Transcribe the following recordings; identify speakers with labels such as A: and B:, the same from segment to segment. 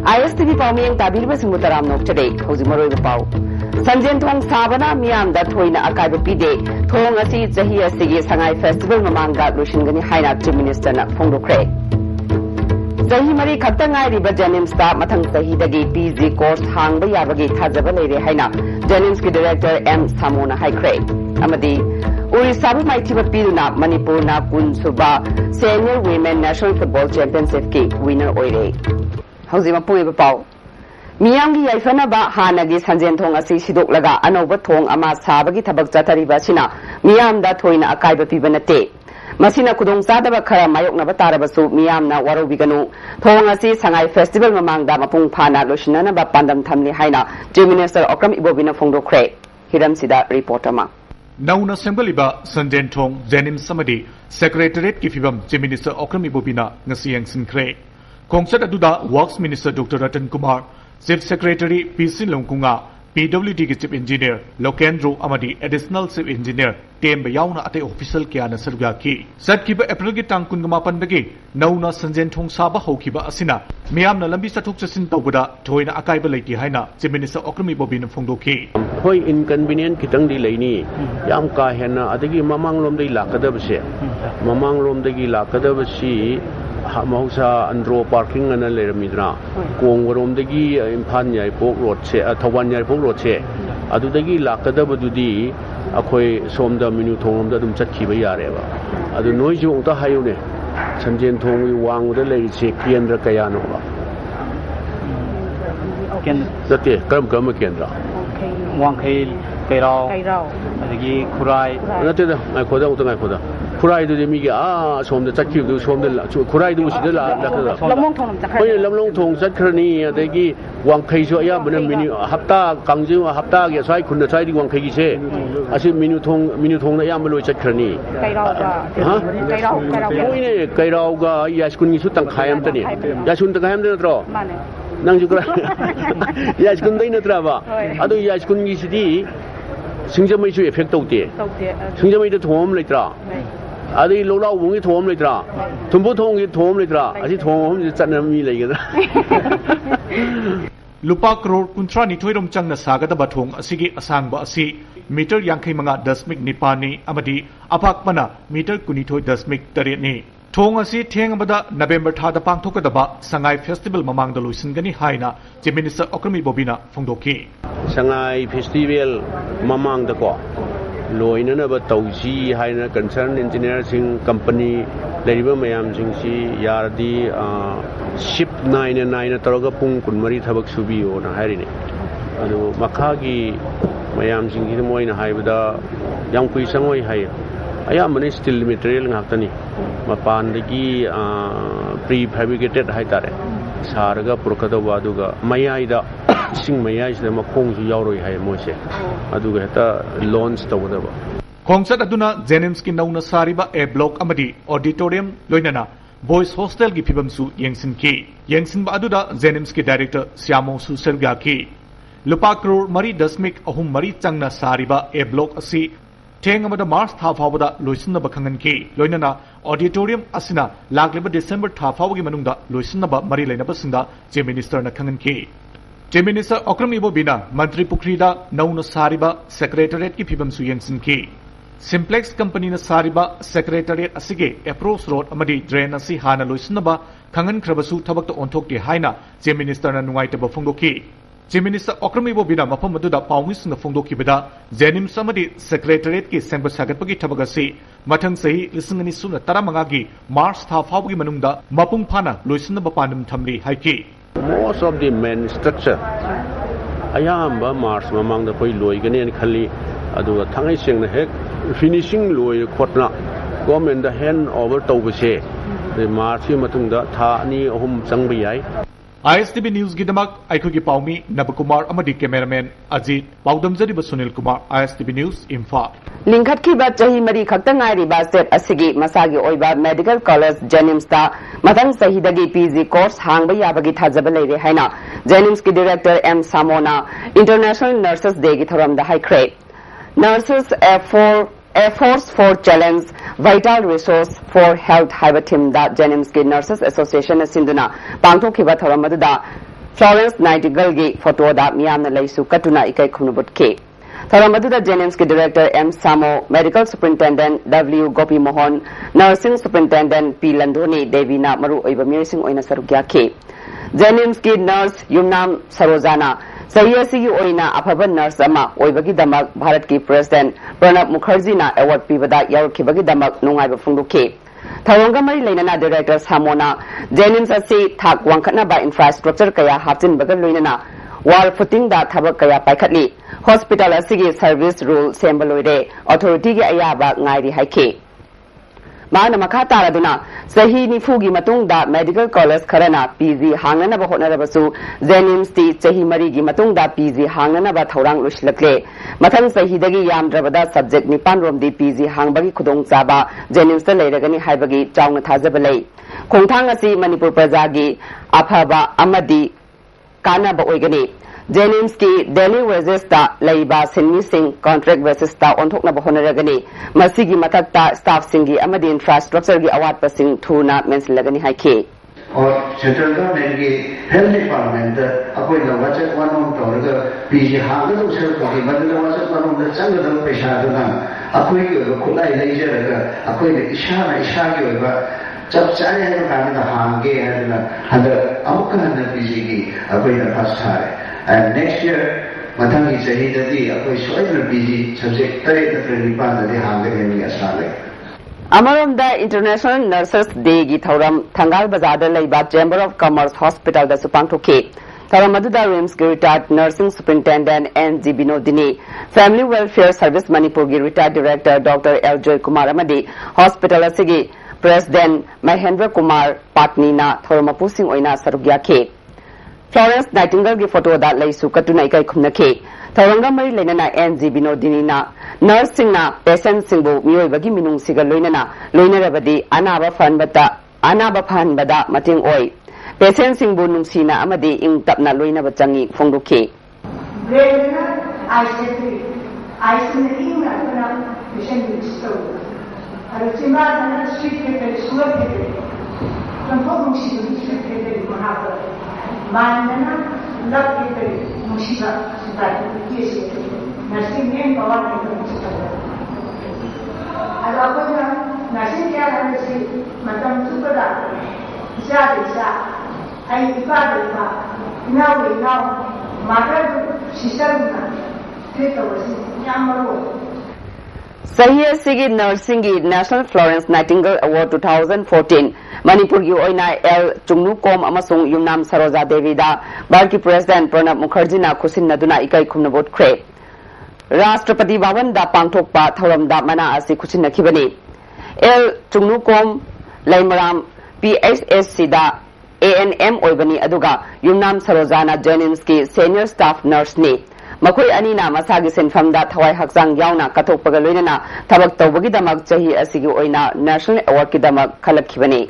A: ISTV Pauming Tabirba Simutaram Noctade, Hosimoro Pau. Sanjen Thong Savana, Miam that Toina Akaiba Pide, Thong Asi, Zahia Sigi Sangai Festival Mamanga, Lushingani Haina, Chief Minister Fondo Craig. Zahimari Katangai Riba Janims Star Matang Sahidagi PG course Hang Bayabagi Tazabale Haina, Janimski Director M. Samona High Craig. Amadi Urisabu Maitiba Pilna, Manipur na Kun Suba, Senior Women National Football Championship ki winner Oire. Howzima Pui Pau. Miyangi Yaifanaba Hanagi Sanjen Thong Asi Sidok Laga, Anova Thong Ama Sabagi Tabak Zatari Basina, Miyam da Toina Akaiba Pibanate. Masina Kudong Sadaba Kara Mayok Nabatarabasu, Miyam na Waro Biganu, Thong Asi Sangai Festival Mamang Damapung Pana, Lushinana Pandam Tamli Haina, Chief Minister Okram Ibobina Fondo Craig. Hiram Sida Reporter Ma.
B: Nauna Sembaliba, Sanjen Thong, Zenim Samadi, Secretariat Kifibam, Chief Minister Okram Ibobina, Ngasiyang Sinclair. Kongsat Aduda, Works Minister Dr. Ratan Kumar, Chief Secretary P.C. Longkunga, PWD Chief Engineer, Lokendro Amadi, Additional Chief Engineer, Tem Bayauna Ate Official Kiana Sargaki. Satkiba April Gitang Kungamapan Bagi, Nauna Sanjen Thong Saba Hokiba Asina, Miam Nalambi Satuk Sasin Taubuda, Toina Akaiba Lady Haina, Chief Minister Okram Ibobina Fondoki.
C: Hoi inconvenient kitang di laini, Yam Kahena, Adagi Mamang Lom de Lakadabse, Mamang Lom de Lakadabsi. Mahausa andro parking ana le midra kong rom dagi imphan yai pok road che thawan yai pok road che adu dagi lakada badudi akhoi somda minu thongom da dum chakhi ba yare ba adu noi ju ta hayu ne sanjen thong wang da le che kendra kaya no ba kendra te kam kendra
D: wang kairao adagi khurai
C: na te da mai khoda uta khoda Kurai do mi ga som da chakki do som da kurai do si da la ka
A: Lamlong Thong Chakra
C: oi lamlong thong chakrani adagi wang khai so ya bana mini hafta kangju hafta ge sai khun da sai di wang khai gi che asi minu thong na ya ma loi chakrani
A: Kairao ga
C: oi ne kairao ga ya skun gi su tang khayam ta ni ya sun tang khayam da tro
A: Mane
C: nang ju kra ya skun dai na tra ba adu ya skun gi si di singjamai su effect tawte singjamai da thom leitra Adi Lola Wungi Tom Litra, Tumbo Tongi Tom Litra, as it home is Tanami Lager.
B: Lupa Crore Kuntra Nitoidum Chang na Saga the Batong, Asigi Asangba Asi, Meter Yankimanga Dasmik Nipani, Amadi, Apakmana, Meter Kunito Dasmik Tarini. Tong Asi Tiangabada, November Tada Pang Tokadaba, Sangai Festival Mamang the Lusingani Haina, Chief Minister Okami Bobina, Fondoki.
C: Sangai Festival Mamang the Ko. Loina ba tauji haina concern engineering company leriba mayam jingsi yardi ship 99 taraga pung kunmari thabak subi ona harini adu makhagi mayam jingi moina haibada yam kui sangoi hai aya mane steel material ngaktani mapan dagi prefabricated haitare saraga purkada waduga mayaida sing mayai sida makong ju yauroi hai moise aduga heta launch tawdaba
B: Kongsat aduna Jenimski nauna sariba a block amadi auditorium loinana boys hostel gi phibam su yengsin ba aduda Jenimski director Syamo Suserga ki Lupa Crore Mari Dasmik ahum Mari changna sariba a block asi Tengamada Mars tha fawada loisinna ba khangan ki loinana auditorium asina lagliba December tha fawagi manungda loisinna ba mari laina ba sinda Chief Minister na khangan ki Chief Minister Okram Ibobina, Mantri Pukrida, Nauna Sariba, Secretariat ki Phibam su yengsin ki. Simplex Company na Sariba, Secretariat asige, Approach Road amadi drain asi hana loisinaba, Kangan Krabasu tabak to ontok ki haina, Chief Minister na nungaitaba Fondoki. Chief Minister Okram Ibobina mapam maduda pawis na Fondoki bida, Zenim samadi Secretariat ki sengba sagatpagi tabagasi, Matang sahi lisingani suna taramangagi, Mars tha fawagi manungda, Mapung pana loisinaba panum thamri haiki.
C: Most of the main structure ayamba Mars mamang da koi loi gane an khali adu thangai seng na hek finishing loi khotna government da hand over tawbase the Mars matung da tha ni ahum changbi yai
B: ISTV News Gidamak Aikogi Paumi Nabakumar Amadi Cameraman Ajit Paudamjari Sunil Kumar ISTV News Imphal
A: Lingkhat ki ba chahi mari khaktangai riba set asigi masagi oiba medical college Jenims ta matang sahi dagi PG course hangba yabagi thajaba leire haina Jenims ki director M Samona International Nurses Day gi thoram da high grade Nurses efforts for challenge vital resource for health haiba team da Jenims ki Nurses Association sinduna pangthokhiba thoram aduda Florence Nightingale की photo दा मियाम न लैसु कटुना इकाई खुनुबुट के थरम अदुदा JNIMS के director M Samo medical superintendent W Gopi Mohan nursing superintendent P Landhoni देवीना मरु ओइबा मियसिंग ओइना सरुक्या के जेनिम्स की नर्स युमनाम सरोजाना सही ओइना अफब नर्स अमा ओइबगी दमक भारत की प्रेसिडेंट प्रणब मुखर्जी ना अवार्ड पीबदा यावखिबगी दमक नुंगाइबा फुंदुखे थौरंगा मरी लेना डायरेक्टर सामोना जेनिम्स असि थाक वांखटनाबा इंफ्रास्ट्रक्चर कया हापचिनबगा लोइना वाल फुटिंग दा थबक कया पाइखटली hospital असिगी service rule Semba लोइरे authority की अयाबा ngairi हाइखे माना मखा तारादुना सही निफुगी मतुंगदा मेडिकल कॉलेज खरना पीजी हांगनबा होटनरबसु जेनिम्स ती सही मरीगी मतुंगदा पीजी हांगनबा थौरांग लुसलक्ले मथंग सहीदगी यामद्रबदा सब्जेक्ट निपान रोमदी पीजी हांगबगी खुदोंग चाबा जेनिम्स लेरगनी हाइबगी चाउना थाजबलै खोंथांग असि मणिपुर प्रजागी अफबा अमदी कानाबा ओइगनी जेनिम्स की डेली वेजेस ता लैबा सिन्मी सिंह कॉन्ट्रैक्ट बेसिस ता ओंथोकनबा होनरगनी मसीगी मथकता स्टाफ सिंगी अमदी इंफ्रास्ट्रक्चर की अवाटपा सिंह थुना मेंसलगनी हाइखे
E: और सेंट्रल गवर्नमेंट की हेल्थ डिपार्टमेंट अकोई लवाचक वनों तौरग पीजी हांगद उसे कोई मदद लवाचक वनों द संगद पैसा दुना अकोई की खुलाई लेजरग अकोई इशा की होगा जब चाहे है काने हांगे है हद अमुक हद पीजी की अकोई द फर्स्ट है and next year mathangi sahidati akoi soidna pg subject tare tare nipan de hangre ni asale
A: अमरोमदा इंटरनेशनल नर्सेस डे की थौरम थंगाल बाजार लैबा चैम्बर ऑफ कॉमर्स हॉस्पिटल दा सुपांगथोके थौरम अदुदा रिम्स की retired nursing superintendent N G Binodini family welfare service Manipur की retired director doctor L Joy Kumar अमदी हॉस्पिटल असिगी प्रेसिडेंट महेंद्र कुमार पाटनीना थौरम पुसिंग ओइना सरुग्याखे फ्लोरेंस नाइटिंगल की फोटो दा लैसु कटुना इकाई खुमनखे थौरंगा मरी लेना एन जी बिनोदिनीना नर्स सिंगना पेशेंट सिंगबु मियोइबगी मिनुंग सिगा लोइनरबदी अनाबा फहनबदा मतेंग ओइ पेशेंट सिंगबु नुंसीना अमदी इंग तपना लोइनबा चंगी फोंदुखे
F: मानना लग के करी मुसीबत सिताई के से नर्सिंग में बाबा ने मुसीबत अब आपको ना नर्सिंग क्या करने से मतलब सुपरा जा आई इबादत ना माटर सिस्टर ना फिर तो वैसे क्या मरो
A: सही नर्सिंग की national Florence Nightingale award 2014 Manipur की ओइना एल चुंगनुकोम अमसुंग युमनाम सरोजा देवीदा भारत की प्रेसिडेंट प्रणब मुखर्जी ना खुसिन्नदुना इकाई खुमनबोटख्रे राष्ट्रपति भवन दा पांगथोकपा थौरमदा मना असि खुसिन्नखिबनी एल चुंगनुकोम लैमराम PHSC दा ANM ओइबनी अदुगा युमनाम सरोजाना जेनिम्स की सीनियर स्टाफ नर्स ने मखोई अनीना मसागी सिनफमदा थवाई हक्सांग यावना कथोकपगा लोइनना थबक तौबगीदमक चही असिगी ओइना नेशनल अवार्ड कीदमक खलखिबनी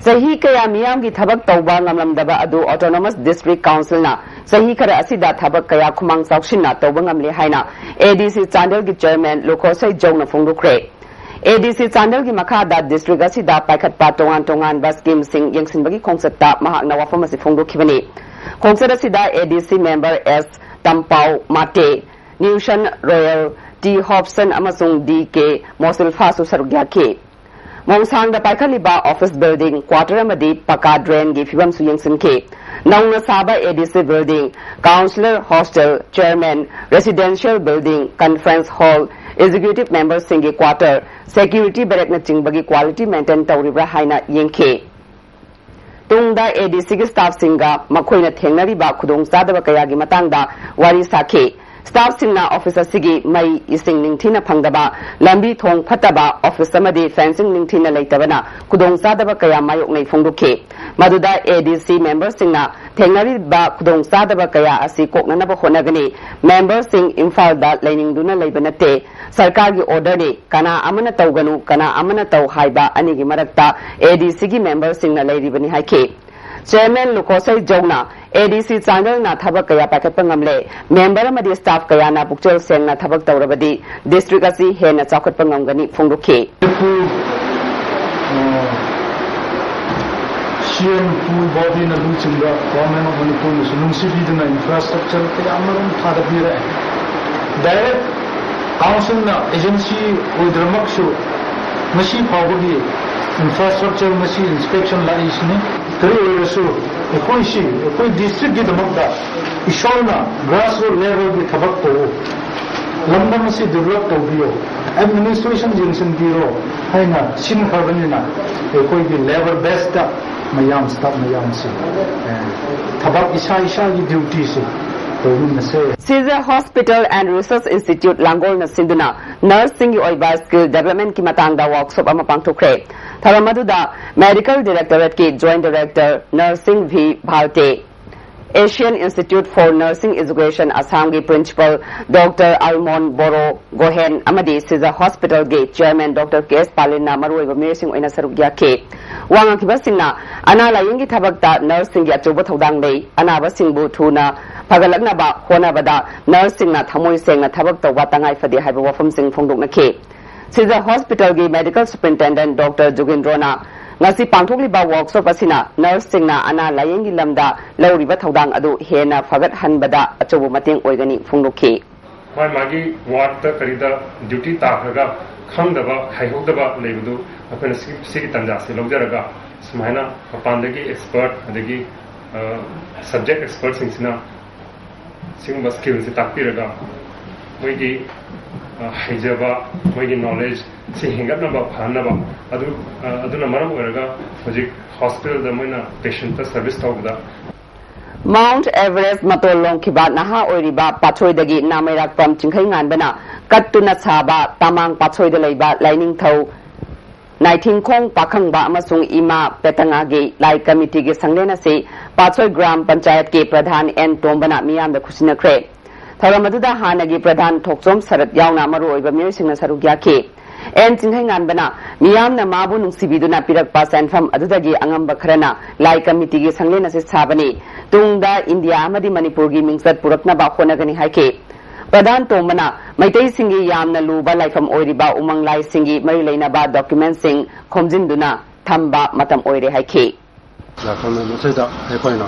A: चही कया मियाम की थबक तौबा ngamlamdaba adu autonomous district council na चही खर असिदा थबक कया खुमांग साउसिना तौबा ngamle हाइना ADC चांदल की चेयरमैन लोकोसै जौना फोंदुख्रे ADC चांदल की मखादा डिस्ट्रिक्ट असिदा पाइखटपा तोंगान बस स्कीम सिंग यंगसिनबगी खोंगसत्ता महाकना वाफम असि फोंदुखिबनी खोंगसत असिदा ADC मेंबर एस तंपाउ माटे न्यूशन रॉयल टी हॉब्सन अमसुंग डी के मोसिल फासु सरुग्याखे मोंगसांगदा पाइखलिबा ऑफिस बिल्डिंग क्वार्टर अमदी पका ड्रेन की फिबम सु यंगसिनखे नौना साबा ADC building councillor hostel chairman residential building conference hall executive member Singh quarter security बैरकना चिंबगी क्वालिटी मेंटेन तौरिब्रा हाइना यंखे तुंगदा ADC की स्टाफ सिंगा मखोइना थेंगनरिबा खुदोंग चादबा कयागी मतंगदा वारी साखे स्टाफ सिंगना ऑफिस असिगी मई इसिंग निंगथिना फंगदबा लंबी थोंग फतबा ऑफिस अमदी फेंसिंग निंगथिना लेतबना खुदोंग चादबा कया मायोकनै फोंदुखे मदुदा ADC मेंबर सिंगना थेंगनरिबा खुदोंग चादबा कया असि कोकननबा होनगनी मेंबर सिंग इम्फालदा लेनिंगदुना लेबनते सरकार की ऑर्डर ने कना अमना तौगनु कना अमना तौ हाइबा अनिगी मरक्ता ADC की मेंबर सिंगना लेरिबनी हाइखे चेयरमैन लुकोसै जौना ADC चांदल ना थबक कया पाखतप ngamle मेंबर अमदी स्टाफ कया ना पुक्चल सेंगना थबक तौरबदी डिस्ट्रिक्ट असि हेना चाखतप ngamgani फोंदुखे
G: CM pool body na luchingba government of Manipur nungsibi na infrastructure kaya amaron thadabira direct council na agency udramaksu masi phawgi infrastructure masi inspection la isni kari oirasu ekoi district gi damakda ishona grassroots level gi thabak to lambda masi develop to biyo administration junction biro haina sin kharbanina ekoi gi level best ta mayam staff mayam se thabak isa gi duty se
A: Caesar Hospital and Research Institute Langol na sinduna nursing gi oiba skill development ki matangda workshop ama pangthokre tharamadu medical directorate ki joint director nursing V Bhalte Asian Institute for Nursing Education Assam gi principal Dr. Almon Boro Gohen amadi Caesar Hospital gi chairman Dr. K.S. Palina maroi ba mersing oina sarugya ke wanga kibasingna anala yingi thabakta nursing gi achuba thodang dei anaba singbu thuna pagalakna ba hona bada nursing na thamoi sengna thabak to watangai fadi haiba wafam sing phongdokna ke Caesar Hospital gi medical superintendent Dr. Jugindrona ngasi pangthokli ba workshop asina nursing na ana layengi lamda lauriba thodang adu hena fagat hanbada achubu mateng oigani phongdokhe
H: mai magi ward ta karida duty ta khaga khangdaba khaihogdaba leibudu apena sigi tanja se lojaraga smaina apandagi expert adagi subject experts sina singba skills se takpiraga moigi haijaba moigi knowledge si hingatnaba phanaba aduna maram oraga hojik hospital da moina patient ta service tawda
A: Mount Everest matolong kiba naha oiriba pathoi dagi namairak pam chingkhai nganbana kattuna chaba tamang pathoi da leiba lining thau Naiting Kong Pakhangba amasung ima petanga ge lai committee ge sanglena se pathoi gram panchayat ke pradhan N Tombana miyam da khusina kre tharamadu hana ge pradhan thokchom sarat yauna maru oiba mirsingna sarugya ke N chingkhai nganbana miyam na mabu nungsibiduna pirakpa sanfam adudagi angamba kharana lai committee ge sanglena se sabani tungda India amadi Manipur gi mingsat purakna ba khonagani haike Pradhan Tombana Maitai Singi Yamna Luba Laifam Oiriba Umang Lai Singi Mari Lainaba Document Sing Khomjinduna Thamba Matam Oire Haike
I: Lakame Masida Haipaina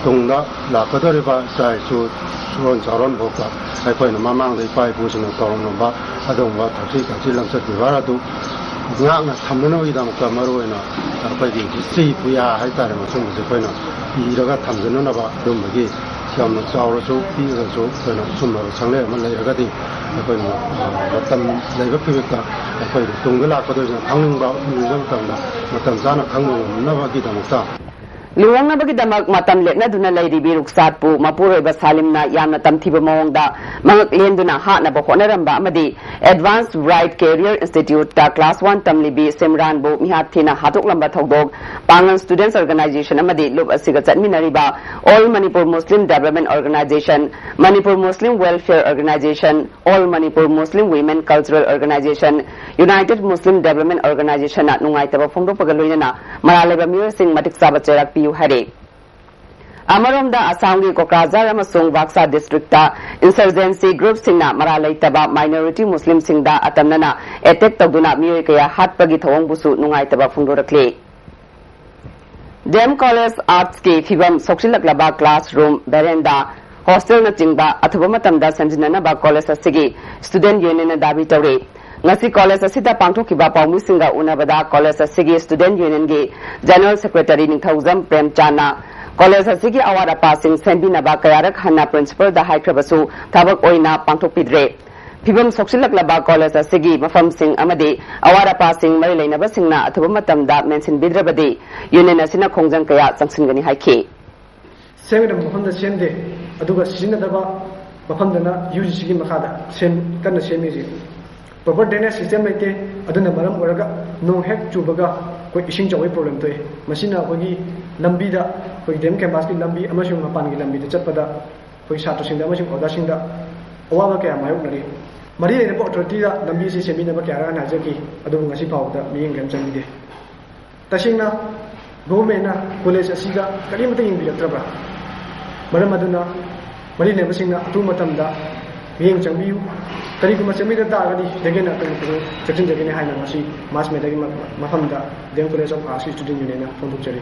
I: Tungda Lakadariba Sai Su Suron Saron Boka Haipaina Mamang the Pai Pusina Toromba Adonga Tachi Lamsat Vivaradu Ngana Tamano Idam Kamaruena Apagi Si Puya Haitara Masum Zipaina Iraga Tamzanaba Dumagi Siam Saurasu, Pirasu, Summa, Sangle, Malayagadi, Matam, Lagapika, Tungala, Hanging about Matanzana, Hangu, Navagita.
A: Luang na bagi damak matam lekna duna lady biruk satpu mapuro iba salim na yam na tamthiba mawangda mangak lenduna ha na bahona ramba amadi Advanced Bright Career Institute ta class 1 tamlibi Simran bu mihathina hatok lamba thodok Pangan Students Organization amadi lub asiga chatminariba All Manipur Muslim Development Organization, Manipur Muslim Welfare Organization, All Manipur Muslim Women Cultural Organization, United Muslim Development Organization na nungaitaba phongdok pagaloina maraleba mirsing matik sabacherak Hare. Amaramda Assamgi Kokrazar amasung Baksa district ta insurgency group singna maralai taba minority Muslim singda atamnana attack tagduna miyoy kaya hatpagi thawang busu nungai taba phungdorakle. Dem College Arts ke fibam soksilaklaba classroom veranda hostel na chingba athuba matamda sanjinana ba college asigi student union na dabi tawre ngasi college asida pangthokiba pawmi singa unabada college asigi student union ge general secretary ningthauzam premchana college asigi awara passing sembina ba kayarak hanna principal da haikrabasu thabak oina pangthokpidre phibam soksilaklaba college asigi mafam sing amade awara passing mari leinaba singna athuba matamda mention bidrabade union asina khongjang kaya changsingani haike
J: semida mafamda sende aduga sinadaba mafamdana UGC gi makada sem kana semizi proper drainage system laite aduna maram oraga no hek chubaga koi ising chawai problem toy masina kogi lambi da koi dem campus ki lambi amasung mapan ki lambi da chatpada koi satu singda amasung oda singda awaga kaya mayuk nari mari le report authority da lambi si semina ba kaya na jaki adu ngasi pau da miyeng gam changide tasingna government na college asiga kalimata ing bilatraba maram aduna mari le basingna atu matamda miyeng changbiu Tarikuma semida dagadi dagena tangko section dagena haina masi mass media mafamda dem college of arts student union na fonduk chari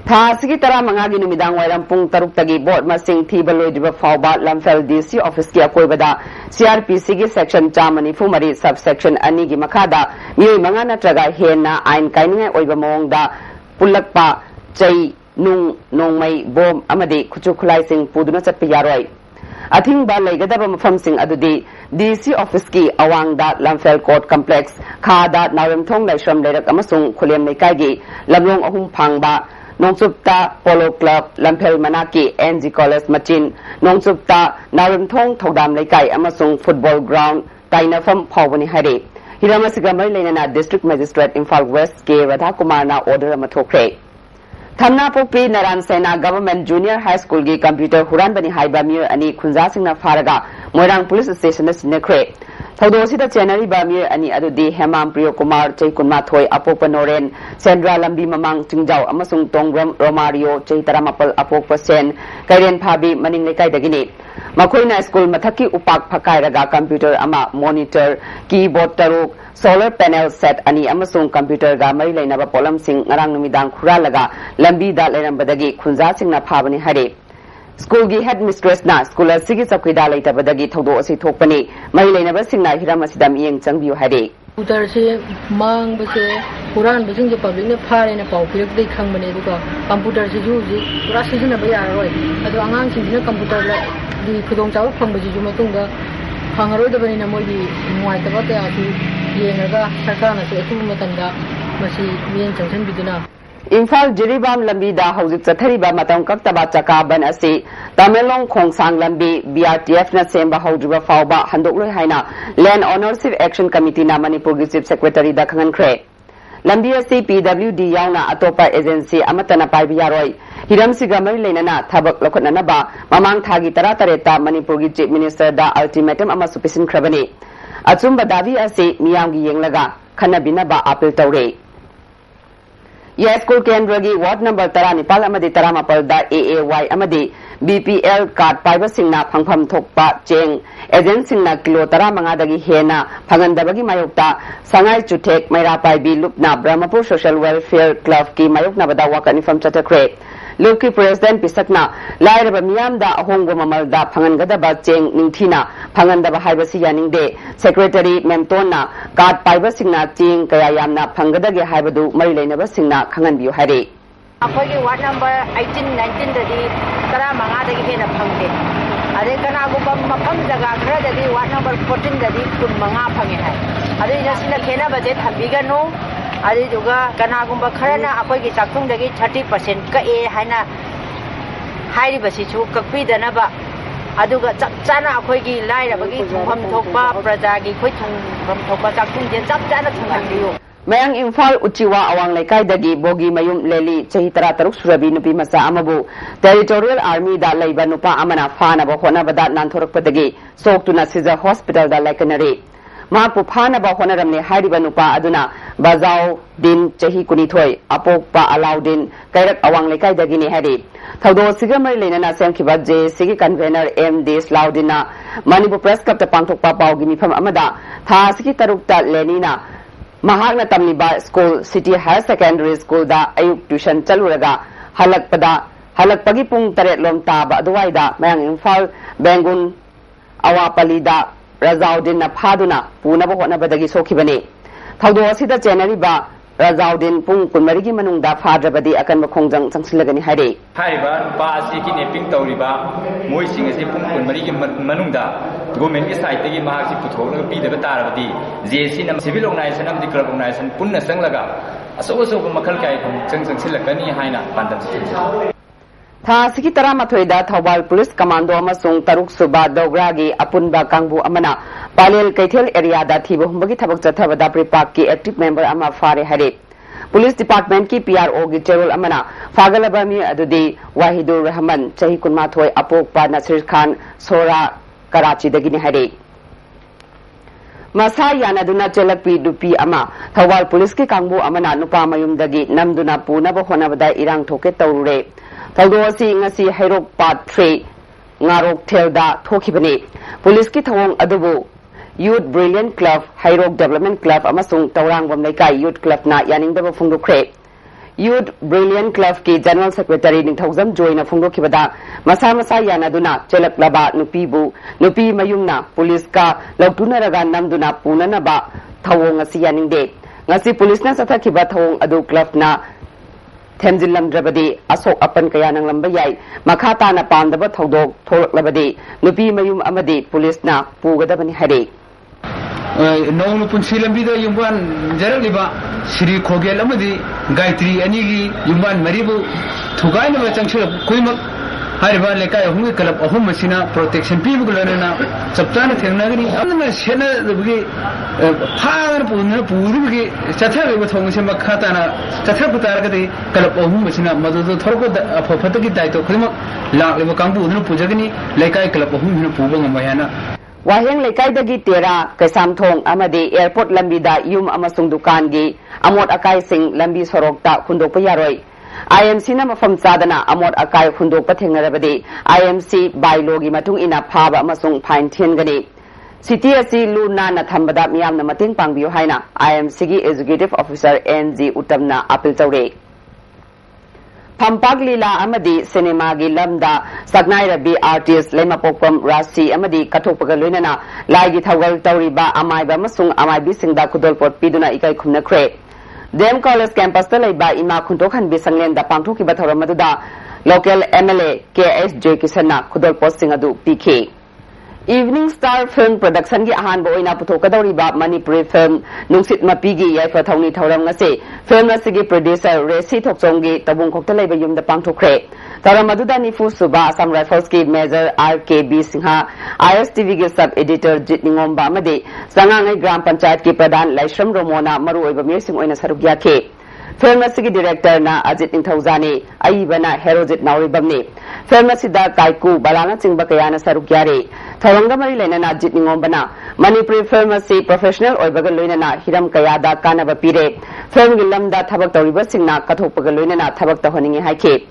A: थासिगी तरा मंगागी नुमिदांग वायरम पुंग तरुक्तगी board मसिंग थीबा लोइदिबा फावबा लमफेल DC office की अकोइबदा CrPC की section 4 sub section 2 की मखादा मियोय मंगा नत्रगा हेना आइन काइनिंग ओइबा मोंगदा पुलक्पा चै नुंग नोंगमई बोम अमदि खुचु खुलाइसिंग पुदुना चटपि यारोय अथिंगबा लेगदबा मफमसिंग अदुदि DC office की अवांगदा लमफेल court complex खादा नारमथोंग लाइश्रम लेरक अमसुंग खुलेम लेकाइगी लमलोंग अहुम फांगबा नोंगचुप्ता पोलो club लमफेल मनाकी NG college मचिन नोंगचुप्ता नारमथोंग थौदाम लेकाई अमसुंग football ground ताइनाफम फावनी हरे हिरामसिगा मरि लेना डिस्ट्रिक्ट मजिस्ट्रेट इम्फाल वेस्ट के राधा कुमार ना ऑर्डर अमा थोख्रे थमना पोपी नारायण सेना गवर्नमेंट जूनियर हाई स्कूल की कंप्यूटर हुरान बनी हाइबा मियर अनि खुंजा सिंगना फारगा मोइरांग पुलिस स्टेशन सिनेख्रे थौदोसिदा चेनरीबा मियर अनि अदुदि हेमाम प्रियो कुमार चैकुन्मा थोय अपोप नोरेन सेंद्रा लंबी ममांग चिंजाव अमसुंग तोंग्रम रोमारियो चैतरा मपल अपोप सेन कैरेन फाबी मनिंग लेकाइदगिनी मखोइना स्कूल मथकी उपाक फकाइरगा कंप्यूटर अमा मॉनिटर कीबोर्ड तरुक सोलर पैनल सेट अनि अमसुंग कंप्यूटर गा मरी लेनबा पोलम सिंग ngarang numidang khuralaga lambi da lerambadagi khunja singna phabani hare school की हेड मिस्ट्रेस ना स्कूल असिगी चौकीदा लेटबदगी थौदो असि थोकपनी मई लेनबा सिंगना हिराम असिदा मियेंग चंगबियो हरे
K: कंप्यूटर से मांग बसे पुरान बसिंग जो पब्लिक ने फारे ने पाउ फिरक दे खंगबने दुका कंप्यूटर से जु जी पूरा सिजन बया रोय अदो आंगांग सिंगना कंप्यूटर ला दी खुदोंग चाव फंगबजी जु मतुंगा फंगरोय दबनी ना मोगी मुआय तबा ते आसु येनगा सरकारना से अथु मतंदा मसी मियेंग चंगसन बिदुना
A: इम्फाल जिरीबाम लंबी दा हौजिक चथरीबा मतम कक्तबा चकाबन असी तमेलोंग खोंगसांग लंबी बीआरटीएफ न सेंबा हौजिबा फावबा हंदोकलोय हाइना लैंड ओनरशिप एक्शन कमिटी ना मणिपुर की चीफ सेक्रेटरी दा खंगनख्रे लंबी असी पीडब्ल्यूडी यावना अतोपा एजेंसी अमतना पाइबि यारोय हिरमसिगा मरि लेनना थबक लखननबा ममांग थागी 13 मणिपुर की चीफ मिनिस्टर दा अल्टीमेटम अमा सुपिसिनख्रबनी अचुंबा दावी असी मियांगी येंगलगा खनबिनबा अपील तौरे यह स्कूल केंद्र की ward number 19 AAY BPL card पाइब सिंगना फंगफम थोकपा चेंग एजेंट सिंगना किलो 15 हेना फंगनदबगी मायोक्ता संगाई चुथेक मैरा पाइबी लुपना ब्रह्मपुर सोशल वेलफेयर क्लब की मायोक्नबदा वाकनिफम चथख्रे लुप की प्रेसिडेंट पिसकना लाइरब मियामदा अहोंग ममलदा फंगनगदबा चेंग निंगथीना फंगनदबा हाइबसी यानिंगदे सेक्रेटरी मेमतोना कार्ड पाइब सिंगना चेंग कया यामना फंगदगे हाइबदु मरि लेनबा सिंगना खंगनबियो हारे
L: अखोगी वार्ड नंबर 18 19 ददी 15 दगी हेना फंगदे अरे कनागुबा मफम जगह खरदगी वार्ड नंबर 14 ददी 15 फंगे है अरे जसिना खेना बजे थंबिगनो अरे दुगा कनागुबा खरना अखोगी चाकथुंगदगी 30% कए हाइना हाइरिबसिचु कक्पीदनबा अदुगा चपचाना अखोगी लाइरबगी थुंफम थोकपा प्रजागी खोइ थुंफम थोकपा चाकथुंगे चपचाना थुंगबियो
A: मयंग इम्फाल उच्चिवा अवांग लेकाइदगी बोगी मयुम लेली चही 13 सुरबी नुपी मचा अमबु टेरिटोरियल आर्मी दा लैबा नुपा अमना फानबा होनबदा नानथोरकपदगी सोक्तुना सिजर हॉस्पिटल दा लेकनरे मापु फानबा होनरमने हारिबा नुपा अदुना बाजाओ दिन चही कुनिथोय अपोकपा अलाउद्दीन कैरक अवांग लेकाइदगी ने हरि थौदो सिगमर लेना सेमखिबा जेएससी कन्वेनर एम डी लाउद्दीना मणिपुर प्रेस क्लब पांथोकपा पाउगी मिफम अमदा थासिकी तरुकता लेनीना महागना तमलिबा School City Higher Secondary School दा अयुक ट्यूशन चलुरगा हलकपगी पुंग 3 लोम ताबा अदुवाइदा मयंग इम्फाल बेंगुन अवापलीदा रजाउद्दीन फादुना पुनबा होनबदगी सोखिबने थौदो असिदा चेनरीबा रजाउद्दीन पुंग कुनमरिगी मनुंगदा फाद्रबदी अकनबा खोंजंग चंगसिलगनी हाइरे
M: हाइबा पासी की नेपिंग तौरिबा मोइसिंग असे पुंग कुनमरिगी मनुंगदा गवर्नमेंट की साइड तगी महासी पुथोलगा पीदबा तारबदी जेसी नम सिविल ऑर्गेनाइजेशन अमदि क्लब ऑर्गेनाइजेशन पुन्ना संगलगा असो मखल काय चंगसिलगनी हाइना पांदम
A: थासिकी 13 थौबाल पुलिस कमांडो अमसुंग 3 सुबा दोगरागी अपुनबा कांगबु अमना पालेल कैथेल एरिया दा थीबो हुंबगी थबक चथबदा प्रिपाक की एक्टिव मेंबर अमा फारे हरे पुलिस डिपार्टमेंट की पीआरओ की चेरोल अमना फागलबा मी अदुदी वाहिदुर रहमान चही कुनमाथोय अपोकपा नसीर खान सोरा कराची दगिनी हरे मसा यानादुना चलकपी दुपी अमा थौबाल पुलिस की कांगबु अमना नुपा मयुमदगी नमदुना पुनबा होनबदा इरांग थोके तौरुरे थौदो असि ngasi Heirok Part 3 ngarok thelda thokibani police की थवंग अदुबु Youth Brilliant Club Heirok Development Club अमसुंग तौरांगबम लेकाई यूथ क्लब ना यानिंगदबा फुंगदुख्रे Youth Brilliant Club ki General Secretary Ningthaujam Joy na phongdokhibada masa masa yanaduna chelaklaba nupi mayungna police ka lautunaraga namduna punanaba thawong asi yaningde ngasi police na sathakhiba thawong adu club na Themjilamdrabadi asok apan kaya nang lamba yai makata na pandaba thodok tholaklabadi nupi mayum amadi police na pugadabani hare
N: नौन पुंसी लंबी दा युवान जरलिबा श्री खोगेल अमदी गायत्री अनिगी युवान मरीबु थुगाइन व चंगसु कुइमक हारिबा लेकाय हुंगे club अहुम मसिना protection पीबु गलना चप्ताना थेंगनागनी अमना सेना दबगी फागर पुरुबगी चथाबे थोंगसे मखाताना चथाबु तारगदि club अहुम मसिना मदुदु थोरको अफफतगी दायतो कुइमक लाक्लिबा कांबु उनु पुजगनी लेकाय क्लब अहुम हिन पुबा ngmayana
A: Waheng Lekaidagi Tera, Kasamthong, Amadi, Airport Lambida, Yum Amasung Dukangi, Amot Akai Sing, Lambi Sorokta, Kundok Yaroi. IMC Namafam Sadana, Amot Akai Kundok Patingarabadi, IMC by Logi Matung in a Paba Amasung Pine Tiangani. CTSC Luna Natambada Miam Namating Pang Biohaina, IMC Executive Officer NZ Utamna Apil Taure. Pampaglila Amadi Cinema Lamda Sagnai Rabi artist Lema Pokam Rasi Amadi Katopagalunana Lagi Tawal Tauriba Amai Bamasung Amai Bisinda Kudolpot Piduna Ikai Kumna Kre. Dem College Campus Talaiba Ima Kuntokan Bisangenda Pantuki Bataramaduda Local MLA KSJ Kisana Kudolpot Singadu PK. Evening Star Film Production gi ahan boina putokadoriba Manipuri film Nungsit Mapigi Yaifa Thongni Thauram ngase film asigi producer Resi Thokchonggi tabung khokta leiba yumda pangthokre Taramadуда Nifu Suba Assam Rifles ki Major RKB Singha ISTV gi sub editor Jitningomba amadi Sangangai Gram Panchayat ki Pradhan Laishram Romona maru oiba mirsing oina sarugya ke Film asigi director na Ajit Ningthaujani Aibana Herojit Nauribamni Film asida Kaiku Balana Chingba kayana sarugyare Thawangamari Lenana Ajit Ningombana Manipuri Film asi professional oibaga loinana Hiram Kayada Kanaba Pire Film gilamda Thabak Tauriba Singna Kathopaga loinana Thabak Tahoningi Haike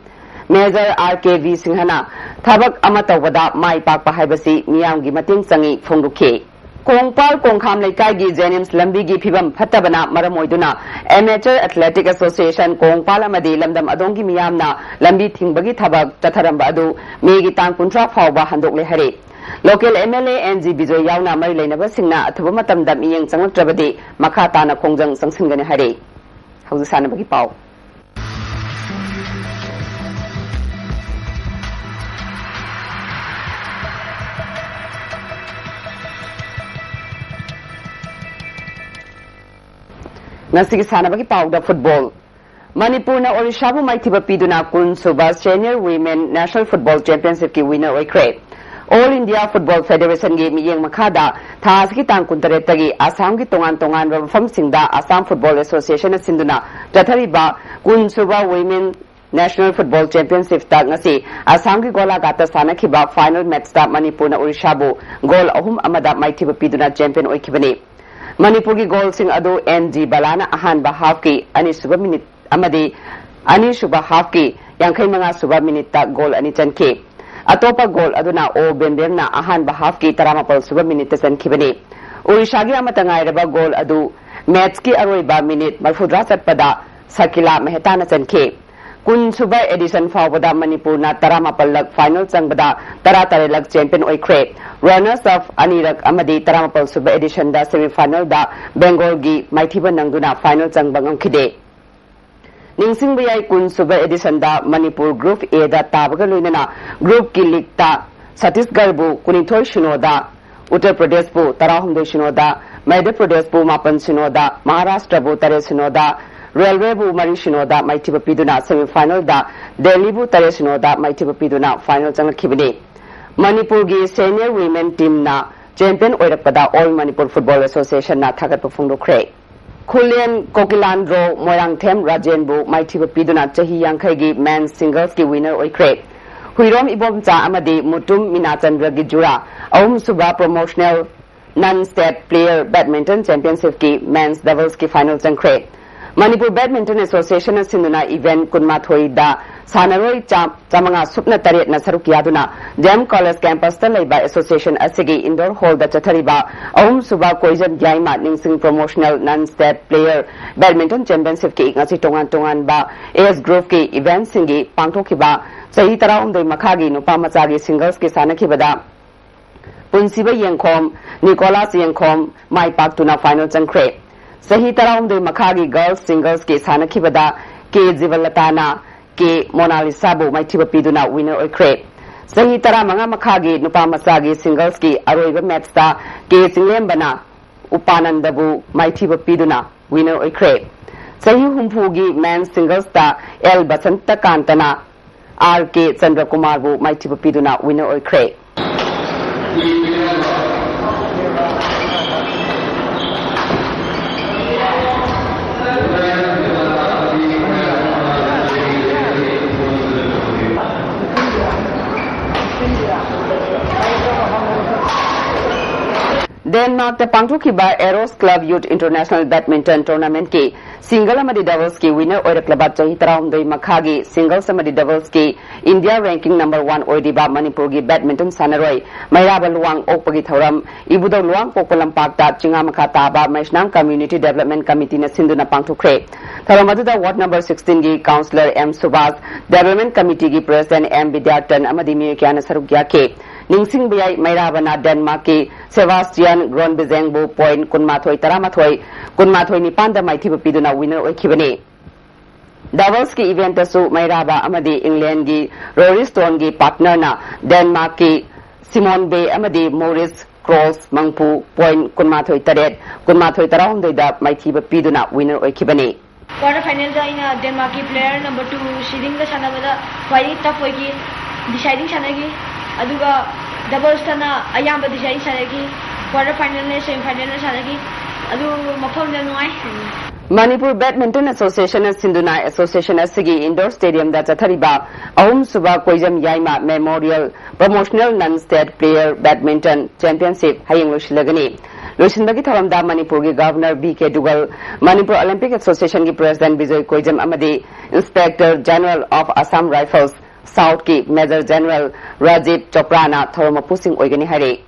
A: Major RKV Singhana Thabak Amatawada Mai Pakpa Haibasi Miyamgi Mating Sangi Phongduke Kongpal Kongkham Lekai gi Jenims Lambi gi Phibam Phatabana Maramoiduna Amateur Athletic Association Kongpal amadi Lamdam Adongi Miyamna Lambi Thingbagi Thabak Tatharamba adu Megi Tang Kuntra Phawba Handokle Hare Local MLA NG Bijoy Yauna Mari Lainaba Singna Athuba Matamda Miyeng Changlatrabadi Makha na Khongjang Sangsingani Hare Hauji Sanabagi Pau Nasigi Sanabagi Pau da Football Manipur na Orisha bu maithiba piduna kun suba Senior Women National Football Championship ki winner oikre All India Football Federation gi miyeng makhada thasgi tang kuntaretagi Assam gi tongan mafam singda Assam Football Association sinduna tathariba kun suba Women National Football Championship ta ngasi Assam gi gola gata sanakhiba final match ta Manipur na Orisha bu goal ahum amada maithiba piduna champion oikhibani Manipur ki goal sing adu NG Balana ahanba half ki ani suba minute amadi ani suba half ki yankai manga suba minute ta goal ani chanke Atopa goal aduna O Bendemna ahanba half ki taramapal suba minute chankhibani Orisha gi amatangai raba goal adu match ki aroiba minute marfudra chatpada Sakila Mehtana chanke Kun suba edition fawbada Manipur na taramapal lag final changbada taratare lag champion oikre runners of Anirak amadi taramapal suba edition da semi final da Bengal gi maithiba nangduna final changbangam khide Ningsing bayai kun suba edition da Manipur group A da tabaga loinana group ki league ta Chhattisgarh bu kunithoi shinoda Uttar Pradesh bu tarahumdoi shinoda Madhya Pradesh bu mapan shinoda Maharashtra bu tare shinoda Railway bu mari shinoda maithiba piduna semi final da Delhi bu tare shinoda maithiba piduna final changkhibani Manipur gi senior women team na champion oirakpada All Manipur Football Association na thagat phongdokre Khulien Kokilandro Moirangthem Rajenbu maithiba piduna chahi yankhai gi men's singles ki winner oikre Huirom Ibomcha amadi Mutum Minachandra gi jura ahum suba promotional non-state player badminton championship ki men's doubles ki final changkhre Manipur Badminton Association Sinduna event Kunmathoi Sanaroi Chamanga Supna Taret na saruk yaduna Jam College campus ta laiba association asigi indoor hall da chathariba suba koijan yaima ningsing promotional non-state player badminton championship ki ngasi tongan ba AS Group ki event singi pangthokiba sahi taraumdoi makhagi nupa machagi singles ki sanakibada Punsiba Yengkhom Nicholas Yengkhom mai paktuna final changkhre sahi taraumdoi makhagi girls singles ki sanakibada K Jivalatana K Mona Lisa bu maithiba piduna winner oikre sahi tara manga makhagi nupa masagi singles ki aroiba match ta K Singlembana Upananda bu maithiba piduna winner oikre sahi humpugi men's singles ta L Basanta Kantana RK Chandrakumar bu maithiba piduna winner oikre Denmark the Pangthokiba Eros Club Youth International Badminton Tournament ki single amadi doubles ki winner oira club chahi taraumdoi makhagi singles amadi doubles ki India ranking number 1 oidiba Manipur gi badminton sanaroi Mairaba Luang okpagi thoram ibudo Luang Pokolam Park ta chinga makha taba Maisnang Community Development Committee na sinduna pangthokre tharamadu ward number 16 gi councillor M Subhas Development Committee gi president M Vidyatan amadi miyakya saruk ke Ningsing Biyai Mairabana Denmark ki Sebastian Gronbizengbu point Kunmathoi Nipanda Maithiba Piduna winner oikibani. Doubles ki event asu Mairaba amadi England gi Rory Stone gi partner na Denmark ki Simon Bay amadi Maurice Cross Mangpu point Kunmathoi Taraumdoi da Maithiba Piduna winner oikibani.
O: Quarter final da ina Denmark ki player number 2 seeding da sanabada quite tough oigi deciding sanagi aduga doubles tana ayamba deciding sanagi quarter final ne semi final ne sanagi adu mafam da nuai
A: Manipur Badminton Association Sinduna Association Asigi Indoor Stadium da chathariba suba koijam yaima Memorial Promotional Non-State Player Badminton Championship hayeng losilagani Loisindagi tharamda Manipur gi Governor BK Dugal Manipur Olympic Association gi President Bijoy Koijam amadi Inspector General of Assam Rifles South ki Major General Rajiv Chopra na Thoromapusing oigani hare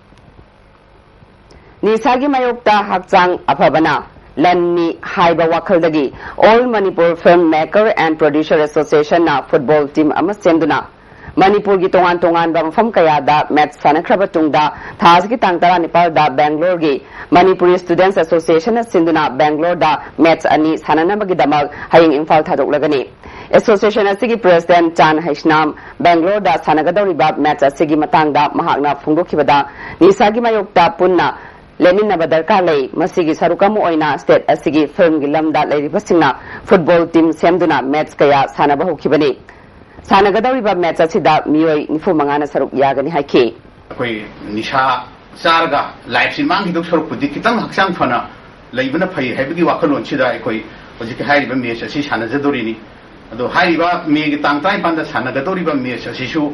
A: Nisagi mayokta hakchang aphabana Lanni haiba wakhaldagi All Manipur Filmmaker and Producer Association na football team ama senduna Manipur gi tongan ba mafam kaya da match sanakraba tungda thas gi tangtara Nepal da Bangalore gi Manipuri Students Association sinduna Bangalore da match ani sananabagi damak hayeng Imphal thadoklagani Association asigi President Chan Haishnam Bangalore da sanagadoriba match asigi matangda mahakna phungdokhibada nisagi mayokta punna Leninaba darkar lei masigi sarukamu oina state asigi film gi lamda leiribasingna football team semduna match kaya sanaba hokibani Sanagadawiba match asida miyoi nifu mangana saruk yagani haiki
P: koi nisha sarga life sin mangi dok saruk pudi kitang haksang phana leibana phai haibigi wakalon chida koi hojik hairiba match asi sanajadorini ado hairiba megi tangtai panda sanagadoriba match asisu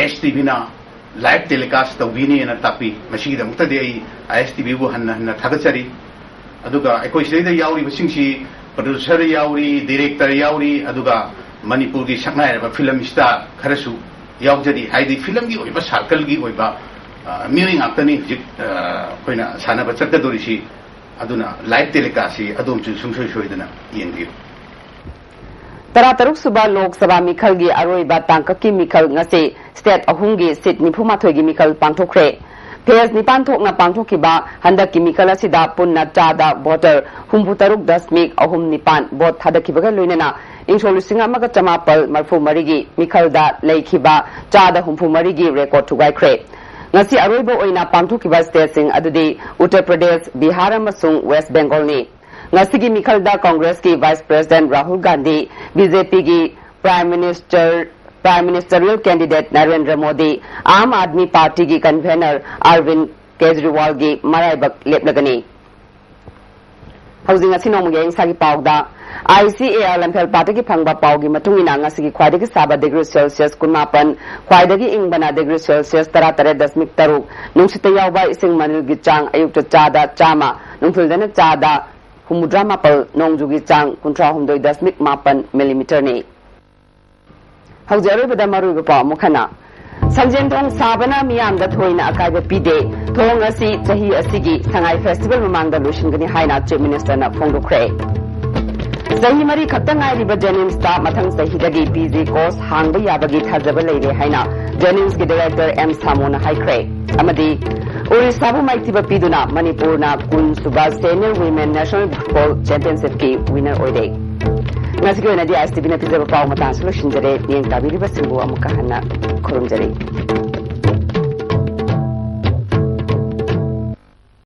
P: ISTV na live telecast tawini na tapi masigi da mukta de ISTV bu hanna thagachari aduga koi sida yauri basingsi producer yauri director yauri aduga Manipur gi saknai ba film star kharasu yaujadi haidi film gi oiba circle gi oiba miring aktani hujik koina sana ba chakka dorisi aduna live telecast si adom chu sungsoi soidana yengi
A: Tarataruk suba Lok Sabha Mikhal gi aroiba tangkaki Mikhal ngase state ahungi seat niphumathoi gi Mikhal pangthokre Pes nipan thokna pangthokiba handaki Mikhal asida punna chada voter humputaruk dasmik ahum nipan vote thadakibaga loinana Insolusing amaga chamapal marfu marigi Mikhalda Laikhiba Chada Humfu marigi record to Gaikre. Nasi Aroibo oina pangthokiba state adudi Uttar Pradesh, Bihar amasung West Bengal ni. Ngasigi Mikhalda Congress ki Vice President Rahul Gandhi, BJP ki Prime Ministerial Candidate Narendra Modi, Aam Aadmi Party ki Convener Arvind Kejriwal ki Maraibak leplagani. Housing asinomugeng sagi paugda ICAR Lamphel Party ki phangba paugi matungina ngasigi khwaidagi saba degree Celsius kunmapan khwaidagi ingbana degree Celsius 13.3 nungsita yawba ising manil gi chang ayukta chada chama nungthuldana chada humudramapal nongjugi chang 39.8 mm ni haujaribada maruiba pa mukhana Sanjentong sabana miyamda thoina akaiba pide thong asi chahi asigi sangai festival mamangda loishingani haina chief minister na phongdokre Sahi mari khatangai riba Jennings ta mathang sahi dagi PG course hangba yabagi thajaba leire haina Jennings ki director M Samona haikre amadi Orissa bu maitiba piduna Manipur na kun suba senior women national football championship ki winner oide ngasigi na di STV na pizaba paw matan solution jare niang tabiri basingu amuka hana khurumjare